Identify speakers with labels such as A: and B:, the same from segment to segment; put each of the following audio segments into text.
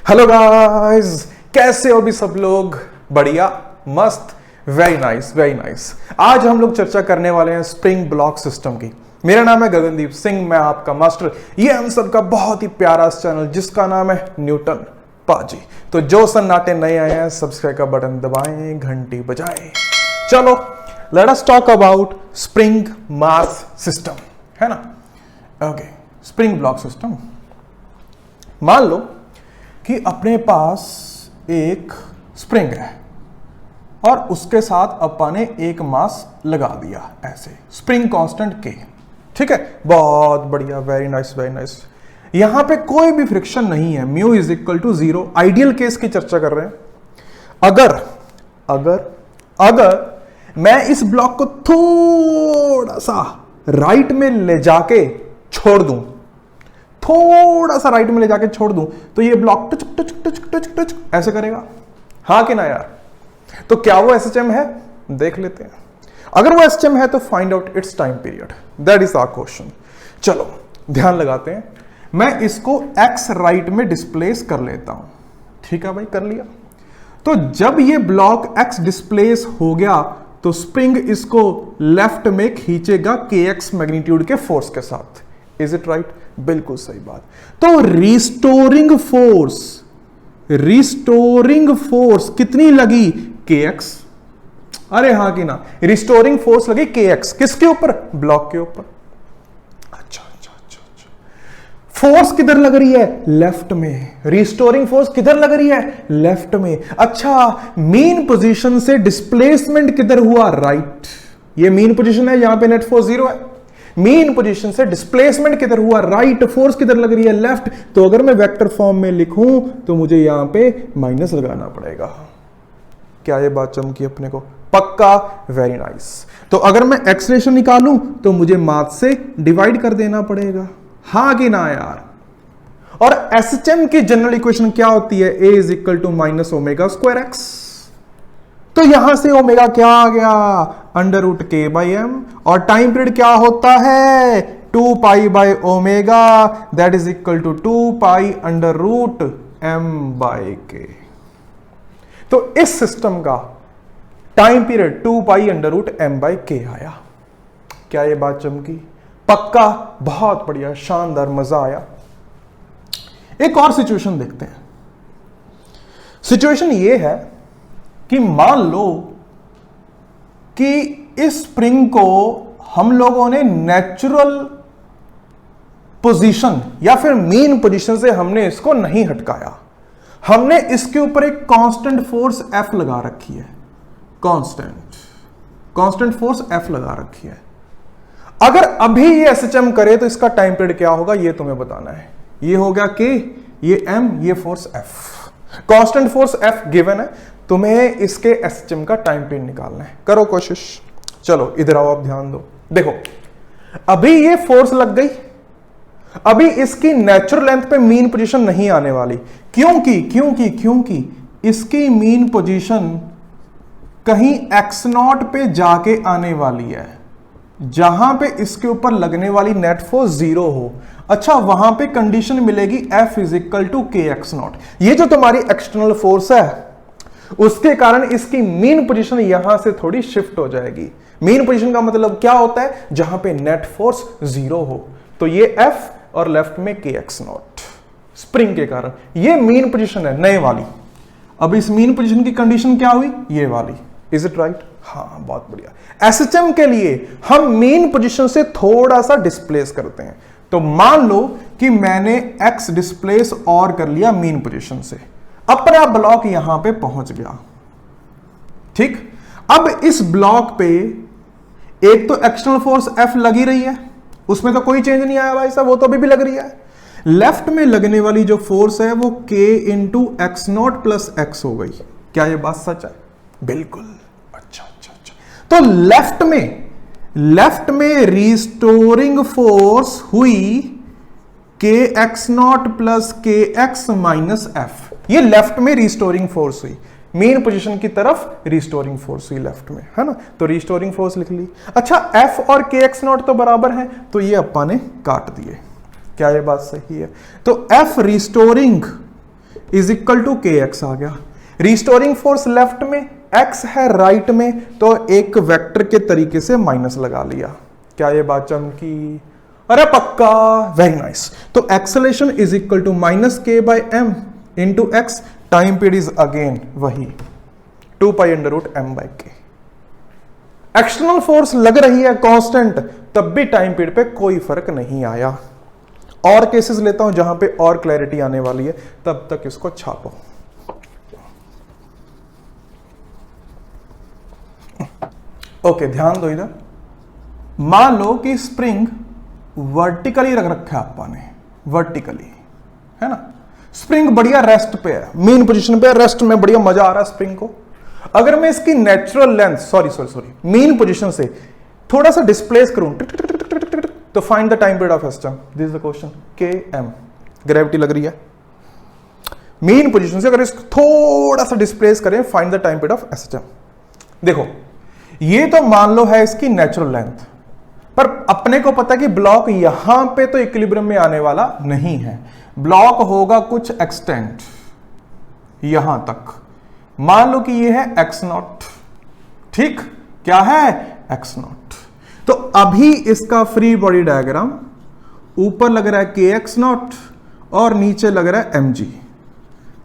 A: Hello guys, कैसे हो भी सब लोग? बढ़िया, मस्त, वेरी नाइस वेरी नाइस। आज हम लोग चर्चा करने वाले हैं स्प्रिंग ब्लॉक सिस्टम की। मेरा नाम है गगनदीप सिंह, मैं आपका मास्टर। ये हम सबका बहुत ही प्यारा चैनल जिसका नाम है न्यूटन पाजी। तो जो सन्नाटे नए आए हैं, सब्सक्राइब का बटन दबाएं, घंटी बजाएं। चलो let us talk about spring mass system, है ना? Okay, spring block system. मान लो कि अपने पास एक स्प्रिंग है और उसके साथ अपन ने एक मास लगा दिया, ऐसे स्प्रिंग कांस्टेंट के। ठीक है, बहुत बढ़िया, वेरी नाइस वेरी नाइस। यहां पे कोई भी फ्रिक्शन नहीं है, mu is equal to 0। Ideal case की चर्चा कर रहे हैं। अगर अगर अगर मैं इस ब्लॉक को थोड़ा सा राइट में ले जाके छोड़ दूं, थोड़ा सा राइट में ले जाके छोड़ दूं, तो ये block touch touch touch touch touch ऐसे करेगा, हाँ कि ना यार? तो क्या वो एसएचएम है? देख लेते हैं। अगर वो एसएचएम है तो find out its time period, that is our question. चलो ध्यान लगाते हैं। मैं इसको एक्स राइट में डिस्प्लेस कर लेता हूं। ठीक है भाई, कर लिया। तो जब ये ब्लॉक एक्स डिस्प्लेस हो गया तो स्प्रिंग इसको लेफ्ट में खींचेगा के एक्स मैग्नीट्यूड के फोर्स के साथ। Is it right? बिल्कुल सही बात। तो रिस्टोरिंग फोर्स कितनी लगी? के एक्स। अरे हाँ कि ना, रिस्टोरिंग फोर्स लगी के एक्स। किसके ऊपर? ब्लॉक के ऊपर। अच्छा अच्छा अच्छा अच्छा। फोर्स किधर लग रही है? लेफ्ट में। रिस्टोरिंग फोर्स किधर लग रही है? लेफ्ट में। अच्छा, मीन पोजीशन से डिस्प्लेसमेंट किधर हुआ? राइट। ये मीन पोजीशन है, यहां पे नेट फोर्स 0 है। मीन पोजीशन से डिस्प्लेसमेंट किधर हुआ? राइट। फोर्स किधर लग रही है? लेफ्ट। तो अगर मैं वेक्टर फॉर्म में लिखूं तो मुझे यहां पे माइनस लगाना पड़ेगा। क्या ये बात चमकी अपने को? पक्का, वेरी नाइस। तो अगर मैं एक्सलेशन निकालूं तो मुझे मास से डिवाइड कर देना पड़ेगा, हाँ कि ना यार? और एसएचएम की जनरल इक्वेशन क्या होती है? A is equal to minus omega square x. तो यहां से ओमेगा क्या आ गया? Under root k by m. और टाइम पीरियड क्या होता है? 2 pi by omega, that is equal to 2 pi under root m by k. तो इस सिस्टम का time period 2 pi under root m by k आया। क्या ये बात चमकी? पक्का, बहुत बढ़िया, शानदार, मजा आया। एक और सिचुएशन देखते हैं। सिचुएशन ये है कि मान लो कि इस स्प्रिंग को हम लोगों ने नेचुरल पोजीशन या फिर मीन पोजीशन से हमने इसको नहीं हटकाया। हमने इसके ऊपर एक कांस्टेंट फोर्स F लगा रखी है। कांस्टेंट फोर्स F लगा रखी है। अगर अभी ये एसएचएम करे तो इसका टाइम पीरियड क्या होगा, ये तुम्हें बताना है। ये हो गया K, ये M, ये force F। Constant force F given है, तुम्हें इसके एसएचएम का टाइम पीरियड निकालना है। करो कोशिश। चलो इधर आओ, आप ध्यान दो। देखो, अभी ये फोर्स लग गई, अभी इसकी नेचुरल लेंथ पे मीन पोजीशन नहीं आने वाली। क्योंकि इसकी मीन पोजीशन कहीं x0 पे जाके आने वाली है, जहां पे इसके ऊपर लगने वाली नेट फोर्स 0 हो। अच्छा, वहां पे कंडीशन मिलेगी F इज इक्वल टू के x0। ये जो तुम्हारी एक्सटर्नल फोर्स है उसके कारण इसकी मीन पोजीशन यहां से थोड़ी शिफ्ट हो जाएगी। मीन पोजीशन का मतलब क्या होता है? जहां पे नेट फोर्स 0 हो। तो ये F और लेफ्ट में के x0 स्प्रिंग के कारण ये मीन पोजीशन है, नए वाली। अब इस मीन पोजीशन की कंडीशन क्या हुई? ये वाली। Is it right? हाँ, बहुत बढ़िया। एसएचएम के लिए हम मीन पोजीशन से थोड़ा सा डिस्प्लेस करते हैं। तो मान लो कि मैंने x डिस्प्लेस और कर लिया मीन पोजीशन से, अपना ब्लॉक यहां पे पहुंच गया। ठीक, अब इस ब्लॉक पे एक तो एक्सटर्नल फोर्स F लगी रही है, उसमें तो कोई चेंज नहीं आया भाई साहब, वो तो अभी भी लग रही है। लेफ्ट में लगने वाली जो फोर्स है वो K into x0 plus x हो गई। क्या ये बात सच है? बिल्कुल। अच्छा अच्छा अच्छा। तो लेफ्ट में रिस्टोरिंग फोर्स हुई के x0 प्लस के एक्स माइनस एफ। ये लेफ्ट में रिस्टोरिंग फोर्स हुई, मेन पोजीशन की तरफ रिस्टोरिंग फोर्स हुई लेफ्ट में, है ना? तो रिस्टोरिंग फोर्स लिख ली। अच्छा, एफ और के एक्स नॉट तो बराबर है, तो ये अपा ने काट दिए। क्या ये बात सही है? तो F restoring is equal to k x आ गया। रिस्टोरिंग फोर्स लेफ्ट में, एक्स है राइट में, तो एक वेक्टर के तरीके से माइनस लगा लिया। क्या ये बात चमकी? अरे पक्का, वेरी नाइस। तो acceleration is equal to minus k by m into x, time period is again वही 2 pi under root m by k. External force लग रही है कांस्टेंट, तब भी टाइम पीरियड पे कोई फर्क नहीं आया। और केसेस लेता हूं जहां पे और क्लैरिटी आने वाली है, तब तक इसको छापो। ओके, ध्यान दो इधर। मान लो कि स्प्रिंग वर्टिकली रख रखा है अपन ने, वर्टिकली, है ना। स्प्रिंग बढ़िया रेस्ट पे है, मेन पोजीशन पे, रेस्ट में बढ़िया मजा आ रहा है स्प्रिंग को। अगर मैं इसकी natural length, sorry main position से थोड़ा सा डिस्प्लेस करूं, तो find the time period of system. This is the question. के एम ग्रेविटी लग रही है मेन पोजीशन से, अगर इसको थोड़ा सा डिस्प्लेस करें, find the time period of system. देखो, ये तो मान लो है इसकी नेचुरल लेंथ, पर अपने को पता है कि ब्लॉक यहां पे तो इक्विलिब्रियम में आने वाला नहीं है, ब्लॉक होगा कुछ एक्सटेंट यहां तक। मान लो कि ये है एक्स नॉट, ठीक, क्या है एक्स नॉट। तो अभी इसका फ्री बॉडी डायग्राम ऊपर लग रहा है के एक्स नॉट और नीचे लग रहा है एम जी।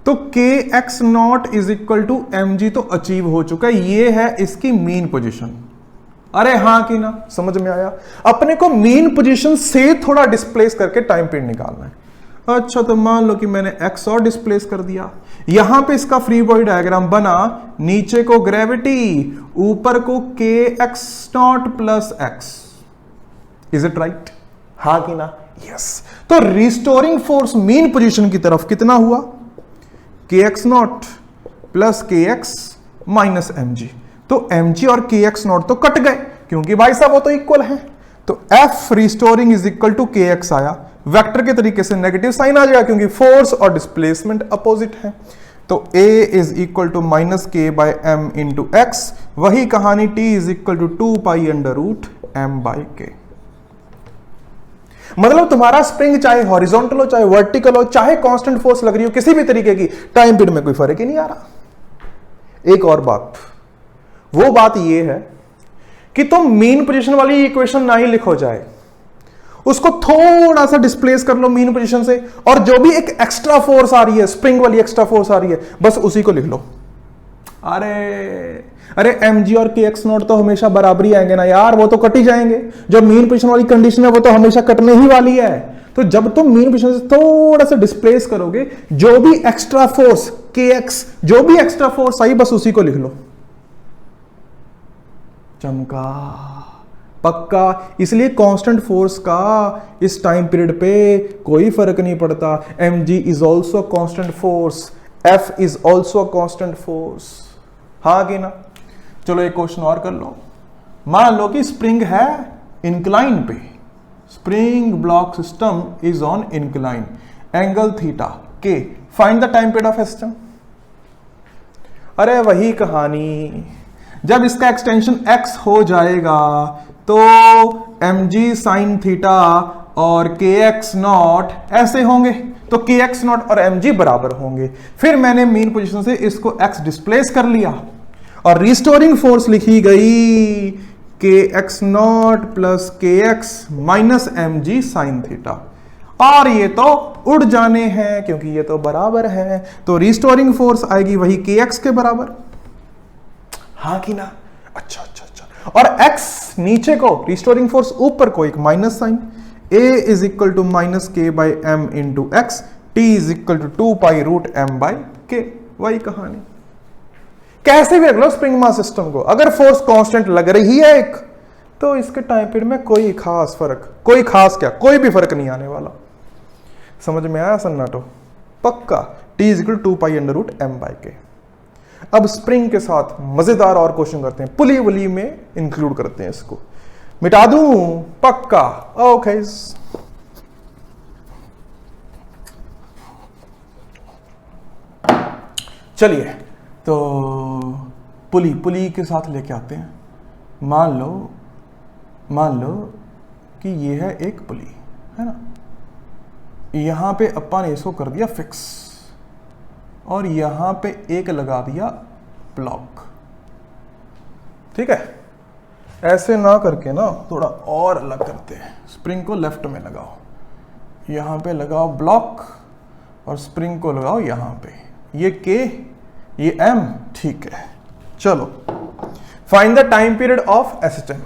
A: तो k x naught is equal to m g तो अचीव हो चुका है, ये है इसकी मीन पोजीशन। अरे हां कि ना, समझ में आया? अपने को मीन पोजीशन से थोड़ा डिस्प्लेस करके टाइम पीरियड निकालना है। अच्छा, तो मान लो कि मैंने एक्स और डिस्प्लेस कर दिया, यहां पे इसका फ्री बॉडी डायग्राम बना, नीचे को ग्रेविटी, ऊपर को के x not plus x. Is it right? हां कि ना? यस। तो रिस्टोरिंग फोर्स मीन पोजीशन की तरफ कितना हुआ? के एक्स नॉट प्लस के एक्स माइनस एम जी। तो एम जी और के एक्स नॉट तो कट गए, क्योंकि भाई साहब वो तो इक्वल है। तो F restoring is equal to k x आया, वेक्टर के तरीके से नेगेटिव साइन आ जाएगा, क्योंकि फोर्स और डिस्प्लेसमेंट अपोजिट है। तो A is equal to minus k by m into x, वही कहानी T is equal to 2 pi under root m by k. मतलब तुम्हारा स्प्रिंग चाहे हॉरिजॉन्टल हो, चाहे वर्टिकल हो, चाहे कांस्टेंट फोर्स लग रही हो, किसी भी तरीके की, टाइम पीरियड में कोई फर्क ही नहीं आ रहा। एक और बात, वो बात ये है कि तुम मीन पोजीशन वाली इक्वेशन ना ही लिखो जाए, उसको थोड़ा सा डिस्प्लेस कर लो मीन पोजीशन से, और जो भी एक एक्स्ट्रा फोर्स आ रही है, स्प्रिंग वाली एक्स्ट्रा फोर्स आ रही है, बस उसी को लिख लो। अरे एम जी और के एक्स नॉट तो हमेशा बराबर ही आएंगे ना यार, वो तो कट ही जाएंगे। जो मीन पोजीशन वाली कंडीशन है वो तो हमेशा कटने ही वाली है। तो जब तुम मीन पोजीशन से थोड़ा सा डिस्प्लेस करोगे, जो भी एक्स्ट्रा फोर्स के एक्स, जो भी एक्स्ट्रा फोर्स आई, बस उसी को लिख लो। चमका, पक्का। इसलिए कांस्टेंट फोर्स का इस टाइम पीरियड पे कोई फर्क नहीं पड़ता। M g is also constant force, F is also constant force. हाँ कि ना? चलो एक क्वेश्चन और कर लो। मान लो कि स्प्रिंग है इंक्लाइन पे, spring block system is on incline, angle theta के, find the time period of system. अरे वही कहानी, जब इसका एक्सटेंशन x हो जाएगा तो mg साइन थीटा और kx नॉट ऐसे होंगे, तो kx नॉट और mg बराबर होंगे। फिर मैंने मेन पोजीशन से इसको x डिस्प्लेस कर लिया और रिस्टोरिंग फोर्स लिखी गई kx not plus kx minus mg sine theta, और ये तो उड़ जाने हैं क्योंकि ये तो बराबर है। तो रिस्टोरिंग फोर्स आएगी वही kx के बराबर। हाँ कि ना? अच्छा। और x नीचे को, रिस्टोरिंग फोर्स ऊपर को एक minus sign, a is equal to minus k by m into x, t is equal to 2 pi root m by k. वही कहानी। कैसे भी रख लो स्प्रिंग मास सिस्टम को, अगर फोर्स कांस्टेंट लग रही है एक, तो इसके टाइम पीरियड में कोई खास फर्क, कोई खास क्या, कोई भी फर्क नहीं आने वाला। समझ में आया सन्नाटो? पक्का। T is equal to 2 pi under root m by k. अब स्प्रिंग के साथ मजेदार और क्वेश्चन करते हैं, पुली वली में इंक्लूड करते हैं इसको। मिटा दूं? पक्का। ओके। चलिए, तो पुली के साथ लेके आते हैं। मान लो कि ये है एक पुली, है ना। यहां पे अपन ने इसको कर दिया फिक्स, और यहां पे एक लगा दिया ब्लॉक। ठीक है, ऐसे ना करके ना थोड़ा और अलग करते हैं। स्प्रिंग को लेफ्ट में लगाओ, यहां पे लगाओ ब्लॉक और स्प्रिंग को लगाओ यहां पे। ये के, ये एम। ठीक है, चलो find the time period of SHM.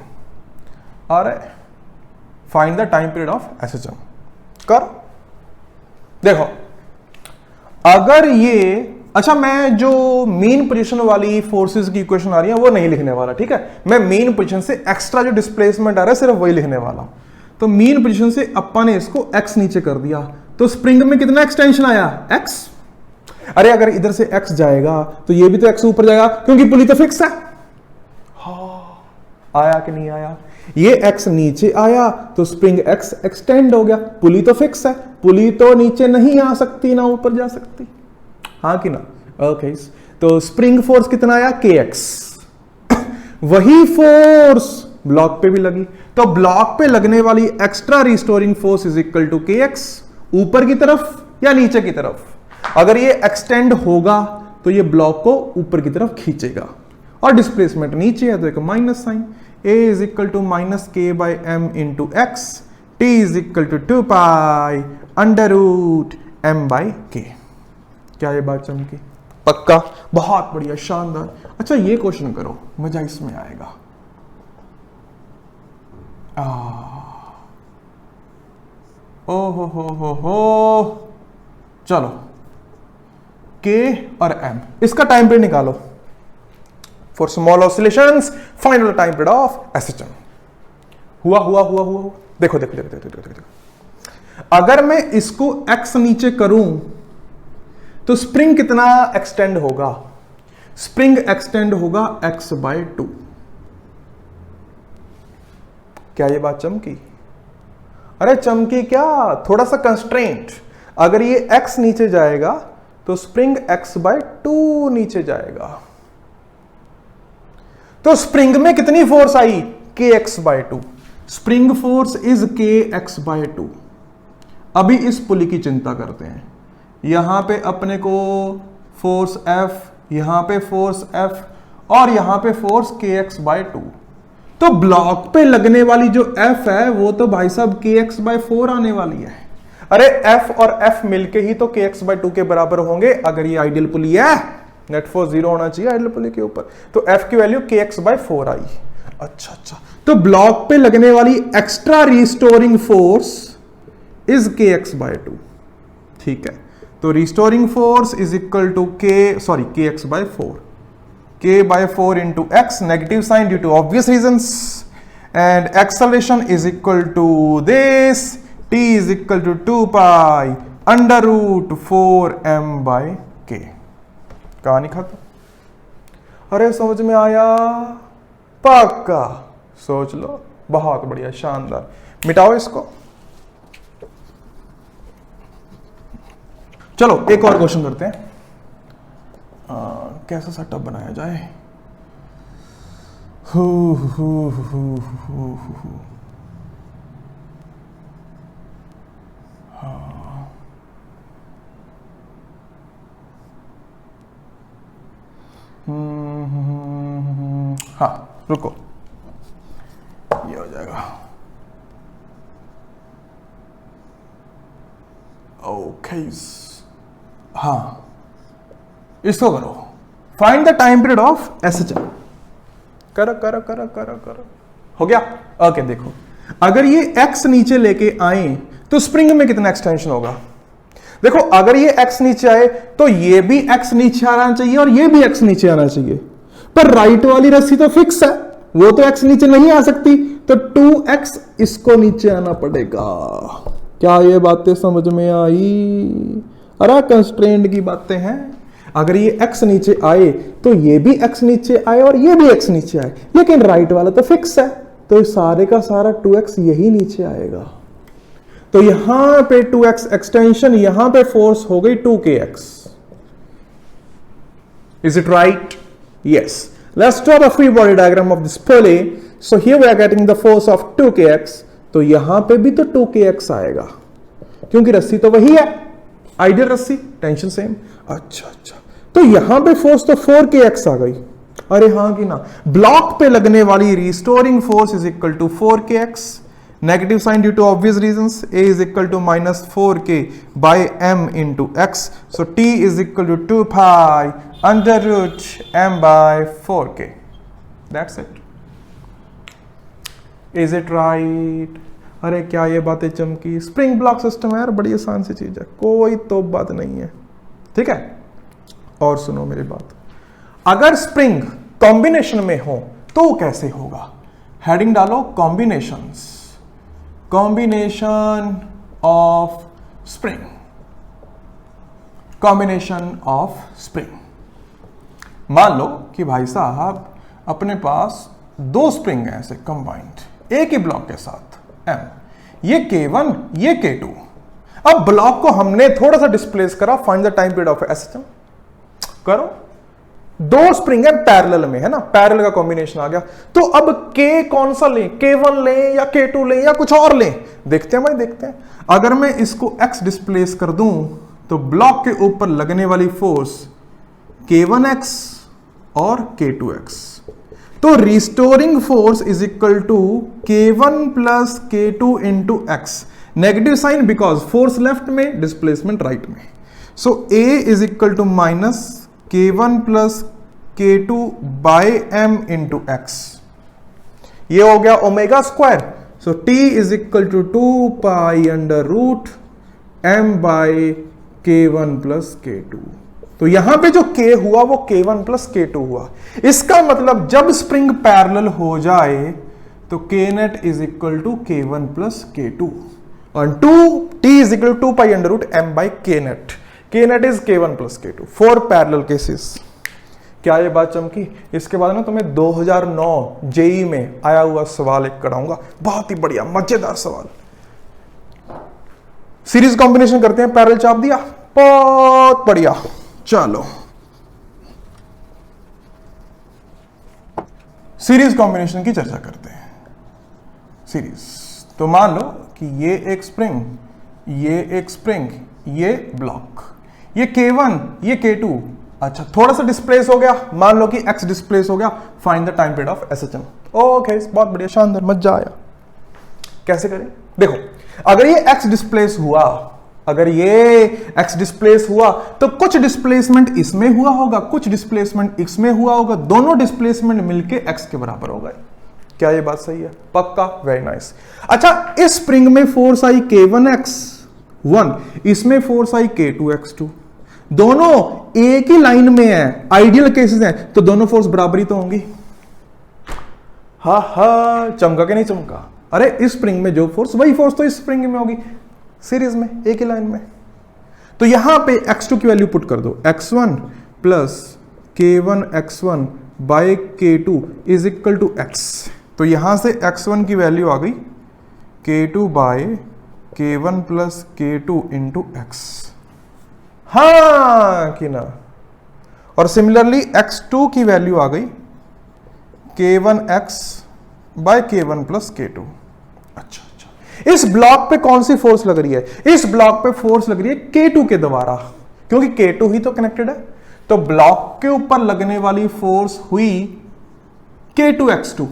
A: आ रहा है, find the time period of SHM. कर देखो, अगर ये अच्छा, मैं जो मीन पोजीशन वाली फोर्सेस की इक्वेशन आ रही है वो नहीं लिखने वाला। ठीक है, मैं मीन पोजीशन से एक्स्ट्रा जो डिस्प्लेसमेंट आ रहा है सिर्फ वही लिखने वाला। तो मीन पोजीशन से अपन ने इसको एक्स नीचे कर दिया, तो स्प्रिंग में कितना एक्सटेंशन आया, एक्स। अरे अगर इधर से एक्स जाएगा तो ये भी तो एक्स ऊपर जाएगा, क्योंकि पुली तो फिक्स है। हाँ, आया कि नहीं आया? ये एक्स नीचे आया तो स्प्रिंग एक्स एक्सटेंड हो गया। पुली तो फिक्स है, पुली तो नीचे नहीं आ सकती ना ऊपर जा सकती, हाँ कि ना? ओके, तो स्प्रिंग फोर्स कितना आया, के एक्स। वही फोर्स ब्लॉक पे भी लगी, तो ब्लॉक पे लगने वाली extra restoring force is equal to k x, ऊपर की तरफ या नीचे की तरफ। अगर ये एक्सटेंड होगा तो ये ब्लॉक को ऊपर की तरफ खींचेगा, और डिस्प्लेसमेंट नीचे है तो एक minus sign. A is equal to minus k by m into x, t is equal to 2 pi under root m by k. क्या ये बात चमकी? पक्का, बहुत बढ़िया, शानदार। अच्छा ये क्वेश्चन करो, मजा इसमें आएगा। ओ हो, चलो के और एम, इसका टाइम पीरियड निकालो। For small oscillations find the time period of SHM. हुआ। देखो, अगर मैं इसको एक्स नीचे करूं तो स्प्रिंग कितना एक्सटेंड होगा? स्प्रिंग एक्सटेंड होगा एक्स बाय 2। क्या ये बात चमकी? अरे चमकी क्या, थोड़ा सा कंस्ट्रेंट। अगर ये एक्स नीचे जाएगा तो स्प्रिंग एक्स बाय 2 नीचे जाएगा, तो स्प्रिंग में कितनी फोर्स आई, k x by 2। Spring force is k x by 2। अभी इस पुली की चिंता करते हैं। यहां पे अपने को फोर्स F, यहां पे फोर्स F और यहां पे फोर्स के एक्स बाय 2। तो ब्लॉक पे लगने वाली जो F है वो तो भाई साहब के एक्स बाय 4 आने वाली है। अरे F और F मिलके ही तो के एक्स बाय 2 के बराबर होंगे। अगर ये आइडियल पुली है, नेट फोर्स 0 होना चाहिए आइडियल पुली के ऊपर, तो F की वैल्यू के एक्स बाय 4 आई। अच्छा, तो ब्लॉक पे लगने वाली extra restoring force is k x by 2। ठीक है, तो restoring force is equal to k x by 4, k by 4 into x, negative sign due to obvious reasons, and acceleration is equal to this, T is equal to 2 pi under root 4 m by k. कहानी खत्म। अरे समझ में आया? पक्का, सोच लो, बहुत बढ़िया, शानदार। मिटाओ इसको। चलो एक और क्वेश्चन करते हैं। कैसा सेटअप बनाया जाए? हाँ रुको, ये हो जाएगा। ओके, हाँ इसको करो। Find the time period of SHM. करो। हो गया? ओके, देखो अगर ये एक्स नीचे लेके आए तो स्प्रिंग में कितना एक्सटेंशन होगा? देखो अगर ये एक्स नीचे आए तो ये भी एक्स नीचे आना चाहिए और ये भी एक्स नीचे आना चाहिए, पर राइट वाली रस्सी तो फिक्स है, वो तो एक्स नीचे नहीं आ सकती, तो 2x इसको नीचे आना पड़ेगा। क्या ये बातें समझ में आई? अरे कंस्ट्रेंट की बातें हैं। अगर ये x नीचे आए तो ये भी x नीचे आए और ये भी x नीचे आए, लेकिन राइट वाला तो फिक्स है, तो सारे का सारा 2x यही नीचे आएगा। तो यहां पे 2x एक्सटेंशन, यहां पे फोर्स हो गई 2kx। Is it right? Yes. Let's draw the free body diagram of this pulley. So here we are getting the force of 2kx, तो यहां पे भी तो 2kx आएगा, क्योंकि रस्सी तो वही है, आइडियल रस्सी, टेंशन सेम। अच्छा अच्छा, तो यहां पे फोर्स तो 4kx आ गई। अरे हाँ कि ना, ब्लॉक पे लगने वाली restoring force is equal to 4kx, negative sign due to obvious reasons, a is equal to -4k by m into x, so t is equal to 2 pi under root m by 4k, that's it. Is it right? अरे क्या ये बातें चमकी? Spring block system है यार, बड़ी आसान सी चीज है, कोई तो बात नहीं है, ठीक है। और सुनो मेरी बात, अगर स्प्रिंग कॉम्बिनेशन में हो तो कैसे होगा? हेडिंग डालो combinations, combination of spring, combination of spring. मान लो कि भाई साहब अपने पास दो स्प्रिंग है ऐसे कंबाइंड एक ही ब्लॉक के साथ M, ये K1 ये K2। अब ब्लॉक को हमने थोड़ा सा डिस्प्लेस करा, find the time period of SHM करो। दो स्प्रिंग है पैरेलल में, है ना, पैरेलल का कॉम्बिनेशन आ गया। तो अब K कौन सा लें, K1 लें या K2 लें या कुछ और लें? देखते हैं भाई, देखते हैं। अगर मैं इसको X डिस्प्लेस कर दूं तो ब्लॉक के ऊपर लगने वाली फोर्स K1x और K2x, तो restoring force is equal to K1 plus K2 into x, negative sign because force left में, डिस्प्लेसमेंट राइट में। So A is equal to minus K1 plus K2 by M into x, ये हो गया omega square. So T is equal to 2 pi under root M by K1 plus K2। तो यहां पे जो K हुआ वो K1 प्लस K2 हुआ। इसका मतलब जब स्प्रिंग पैरेलल हो जाए तो K net is equal to K1 plus K2 और T is equal to 2 pi under root M by K net. K net is K1 plus K2 for parallel cases. क्या ये बात चमकी? इसके बाद ना तुम्हें 2009 जेई में आया हुआ सवाल एक कराऊंगा, बहुत ही बढ़िया मजेदार सवाल। सीरीज कॉम्बिनेशन करते हैं, पैरेलल चाप दिया, बहुत बढ़िया। चलो सीरीज कॉम्बिनेशन की चर्चा करते हैं। सीरीज, तो मान लो कि ये एक स्प्रिंग, ये एक स्प्रिंग, ये ब्लॉक, ये K1 ये K2। अच्छा, थोड़ा सा डिस्प्लेस हो गया, मान लो कि X डिस्प्लेस हो गया, find the time period of SHM। Okay, बहुत बढ़िया, शानदार, मजा आया। कैसे करें? देखो, अगर ये X डिस्प्लेस हुआ, अगर ये X डिस्प्लेस हुआ तो कुछ डिस्प्लेसमेंट इसमें हुआ होगा, कुछ डिस्प्लेसमेंट इसमें हुआ होगा, दोनों डिस्प्लेसमेंट मिलके X के बराबर हो गए। क्या ये बात सही है? पक्का, वेरी नाइस। अच्छा, इस स्प्रिंग में फोर्स आई K1x1, इसमें फोर्स आई K2x2, दोनों एक ही लाइन में है, आइडियल केसेस हैं, तो दोनों फोर्स बराबरी तो होंगी। हा, चमका के नहीं चमका? अरे इस स्प्रिंग में जो फोर्स, वही फोर्स तो इस स्प्रिंग में होगी, सीरीज में, एक ही लाइन में। तो यहां पे x2 की वैल्यू पुट कर दो, x1 plus K1x1 by K2 is equal to x। तो यहां से x1 की वैल्यू आ गई K2 bye K1 plus K2 into x, हाँ कि ना। और सिमिलरली x2 की वैल्यू आ गई K1x bye K1 plus K2। अच्छा, इस ब्लॉक पे कौन सी फोर्स लग रही है? इस ब्लॉक पे फोर्स लग रही है K2 के द्वारा, क्योंकि K2 ही तो कनेक्टेड है। तो ब्लॉक के ऊपर लगने वाली फोर्स हुई K2x2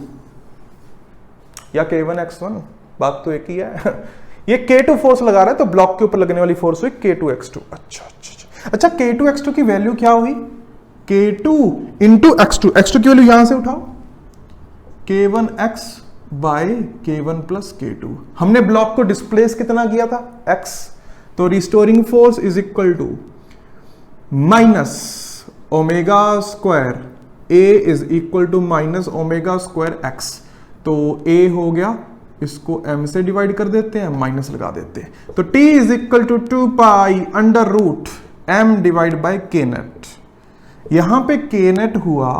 A: या K1x1, बात तो एक ही है। ये K2 फोर्स लगा रहा है, तो ब्लॉक के ऊपर लगने वाली फोर्स हुई K2x2। अच्छा, K2x2 की वैल्यू क्या हुई? K2 इंटू x2, x2 की वैल्यू यहां से उठाओ, K1x bye K1 plus K2। हमने ब्लॉक को डिस्प्लेस कितना किया था? X। तो restoring force is equal to minus omega square A is equal to minus omega square X। तो A हो गया, इसको M से डिवाइड कर देते हैं, माइनस लगा देते हैं, तो T is equal to 2 pi under root M divide by K net. यहां पे K नेट हुआ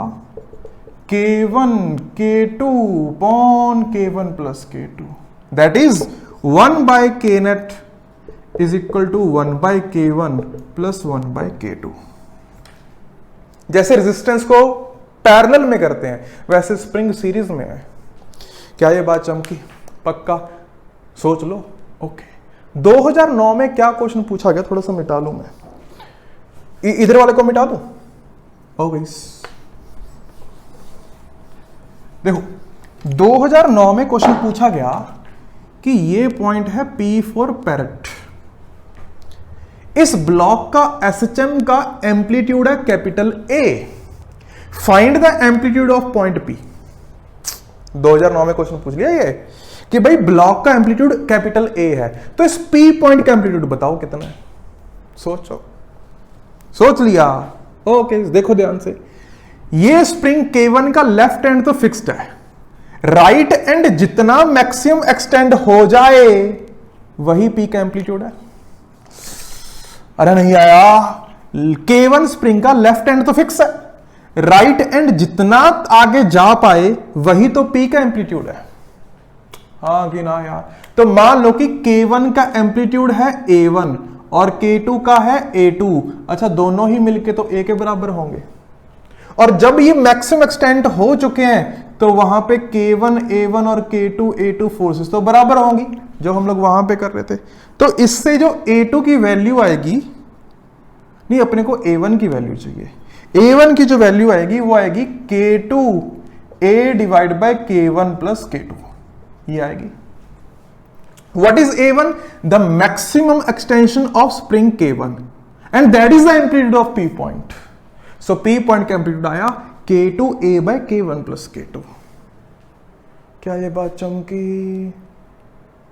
A: K1 K2 upon K1 plus K2, that is 1 by K net is equal to 1 by K1 plus 1 by K2। जैसे resistance को parallel में करते हैं, वैसे spring series में है। क्या ये बात चमकी? पक्का, सोच लो। ओके, 2009 में क्या क्वेश्चन पूछा गया, थोड़ा सा मिटा लूं मैं। इधर वाले को मिटा दो। ओ गाइस देखो 2009 में क्वेश्चन पूछा गया कि ये पॉइंट है P फॉर पैरेट, इस ब्लॉक का एसएचएम का एम्पलीट्यूड है capital A, find the amplitude of point P। 2009 में क्वेश्चन पूछ लिया ये कि भाई ब्लॉक का एम्पलीट्यूड कैपिटल A है, तो इस P पॉइंट का एम्पलीट्यूड बताओ कितना है। सोचो, सोच लिया? ओके देखो ध्यान से, ये स्प्रिंग K1 का लेफ्ट एंड तो फिक्स्ड है, राइट एंड जितना मैक्सिमम एक्सटेंड हो जाए वही P का एम्पलीट्यूड है। अरे नहीं आया, K1 स्प्रिंग का लेफ्ट एंड तो फिक्स है, राइट एंड जितना आगे जा पाए वही तो P का एम्पलीट्यूड है। हाँ कि ना यार? तो मान लो कि K1 का एम्पलीट्यूड है A1 और K2 का है A2। अच्छा, दोनों ही मिलके तो A के बराबर होंगे, और जब ये मैक्सिमम एक्सटेंट हो चुके हैं तो वहां पे K1 A1 और K2 A2 फोर्सेस तो बराबर होंगी, जो हम लोग वहां पे कर रहे थे। तो इससे जो A2 की वैल्यू आएगी, नहीं अपने को A1 की वैल्यू चाहिए, A1 की जो वैल्यू आएगी वो आएगी K2 A divide by K1 plus K2, ये आएगी। What is A1? The maximum extension of spring K1 and that is the amplitude of P point. So P point का एम्पलीट्यूड आया K2A by K1 plus K2। क्या ये बात चमकी?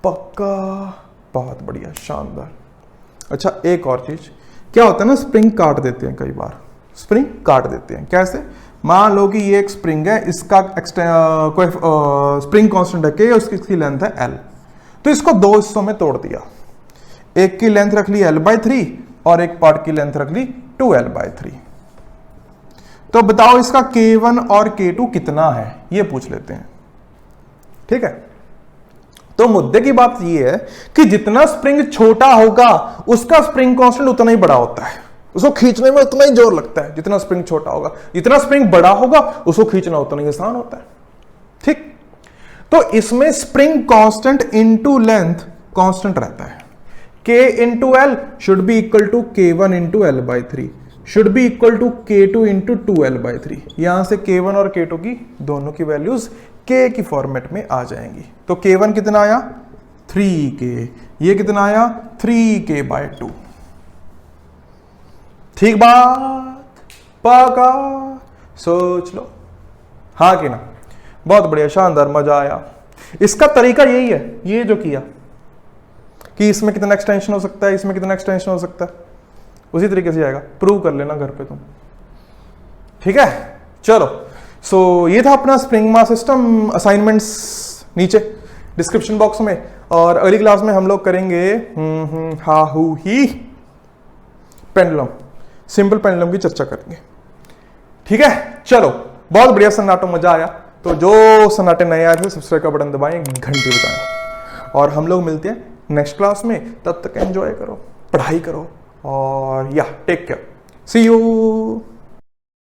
A: पक्का? बहुत बढ़िया, शानदार। अच्छा एक और चीज, क्या होता है ना, स्प्रिंग काट देते हैं कई बार, स्प्रिंग काट देते हैं। कैसे? मान लो कि ये एक स्प्रिंग है, इसका कोई स्प्रिंग कांस्टेंट है K, उसकी लेंथ है L, तो इसको दो हिस्सों में तोड़ दिया, एक की लेंथ रख ली L/3 और एक पार्ट की लेंथ रख ली 2L/3। तो बताओ इसका K1 और K2 कितना है, ये पूछ लेते हैं। ठीक है, तो मुद्दे की बात ये है कि जितना स्प्रिंग छोटा होगा उसका स्प्रिंग कांस्टेंट उतना ही बड़ा होता है, उसको खींचने में उतना ही जोर लगता है जितना स्प्रिंग छोटा होगा, जितना स्प्रिंग बड़ा होगा उसको खींचना उतना ही आसान होता है। ठीक, तो इसमें spring constant into length constant रहता है। K into L should be equal to K1 into L/3 should be equal to K2 into 2L/3। यहां से K1 और K2 की दोनों की वैल्यूज K की फॉर्मेट में आ जाएंगी। तो K1 कितना आया 3K, ये कितना आया 3K/2। ठीक बात? पक्का? सोच लो, हाँ कि ना? बहुत बढ़िया, शानदार, मजा आया। इसका तरीका यही है, ये जो किया कि इसमें कितना एक्सटेंशन हो सकता है, इसमें कितना एक्सटेंशन हो सकता है, उसी तरीके से आएगा। प्रूव कर लेना घर पे तुम। ठीक है, चलो। सो ये था अपना स्प्रिंग मास सिस्टम। असाइनमेंट्स नीचे डिस्क्रिप्शन बॉक्स में, और अगली क्लास में हम लोग करेंगे हा who he pendulum, simple pendulum की चर्चा करेंगे। ठीक है, चलो, बहुत बढ़िया सन्नाटो, मजा आया। तो जो सन्नाटे नए आए थे सब्सक्राइब का बटन दबाएं, घंटी बजाएं, और हम लोग मिलते हैं नेक्स्ट क्लास में। तब तक एंजॉय करो, पढ़ाई करो, और या टेक केयर, सी यू।